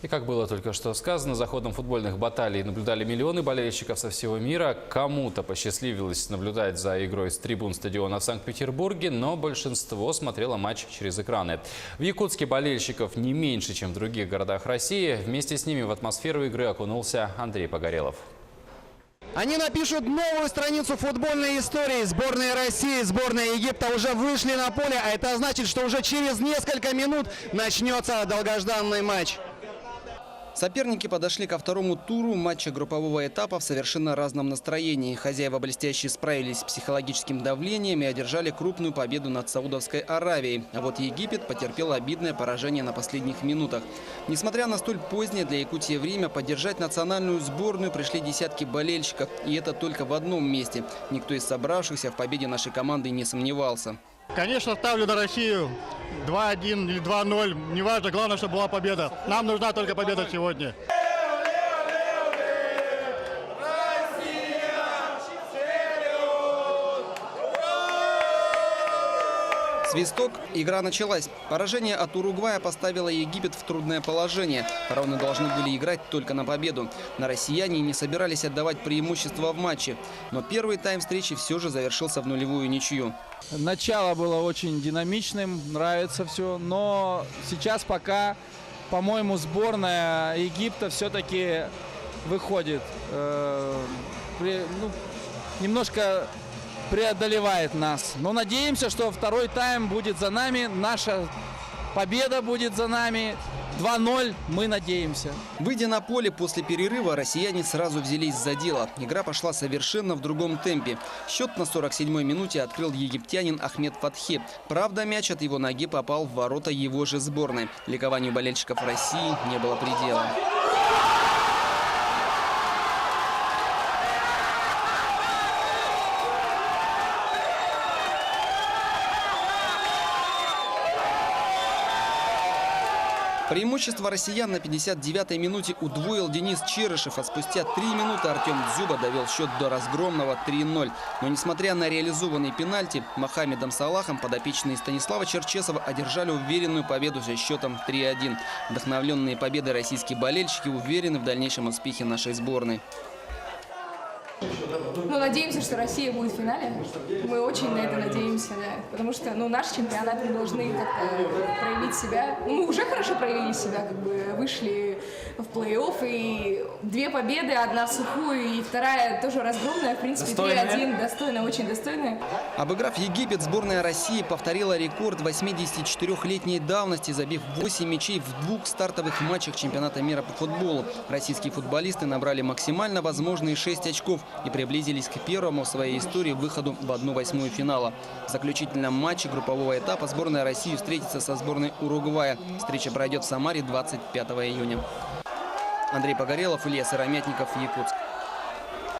И как было только что сказано, за ходом футбольных баталий наблюдали миллионы болельщиков со всего мира. Кому-то посчастливилось наблюдать за игрой с трибун стадиона в Санкт-Петербурге, но большинство смотрело матч через экраны. В Якутске болельщиков не меньше, чем в других городах России. Вместе с ними в атмосферу игры окунулся Андрей Погорелов. Они напишут новую страницу футбольной истории. Сборная России, сборная Египта уже вышли на поле, а это значит, что уже через несколько минут начнется долгожданный матч. Соперники подошли ко второму туру матча группового этапа в совершенно разном настроении. Хозяева блестяще справились с психологическим давлением и одержали крупную победу над Саудовской Аравией. А вот Египет потерпел обидное поражение на последних минутах. Несмотря на столь позднее для Якутии время, поддержать национальную сборную пришли десятки болельщиков. И это только в одном месте. Никто из собравшихся в победе нашей команды не сомневался. Конечно, ставлю на Россию 2-1 или 2-0. Неважно, главное, чтобы была победа. Нам нужна только победа сегодня. Свисток, игра началась. Поражение от Уругвая поставило Египет в трудное положение. Фараоны должны были играть только на победу. Но россияне не собирались отдавать преимущество в матче. Но первый тайм встречи все же завершился в нулевую ничью. Начало было очень динамичным, нравится все. Но сейчас пока, по-моему, сборная Египта все-таки выходит. Немножко преодолевает нас. Но надеемся, что второй тайм будет за нами. Наша победа будет за нами. 2-0, мы надеемся. Выйдя на поле после перерыва, россияне сразу взялись за дело. Игра пошла совершенно в другом темпе. Счет на 47-й минуте открыл египтянин Ахмед Фатхи. Правда, мяч от его ноги попал в ворота его же сборной. Ликованию болельщиков России не было предела. Преимущество россиян на 59-й минуте удвоил Денис Черышев, а спустя 3 минуты Артем Дзюба довел счет до разгромного 3-0. Но несмотря на реализованные пенальти, Мохаммедом Салахом подопечные Станислава Черчесова одержали уверенную победу со счетом 3-1. Вдохновленные победой российские болельщики уверены в дальнейшем успехе нашей сборной. Ну, надеемся, что Россия будет в финале. Мы очень на это надеемся, да. Потому что, наш чемпионат, мы должны как-то проявить себя. Мы уже хорошо проявили себя, вышли в плей-офф. И 2 победы, 1 в сухую и 2 тоже разгромная. В принципе, 3-1. Достойно, очень достойно. Обыграв Египет, сборная России повторила рекорд 84-летней давности, забив 8 мячей в 2 стартовых матчах чемпионата мира по футболу. Российские футболисты набрали максимально возможные 6 очков и приблизились к первому в своей истории выходу в 1/8 финала. В заключительном матче группового этапа сборная России встретится со сборной Уругвая. Встреча пройдет в Самаре 25 июня. Андрей Погорелов, Илья Сыромятников, Якутск.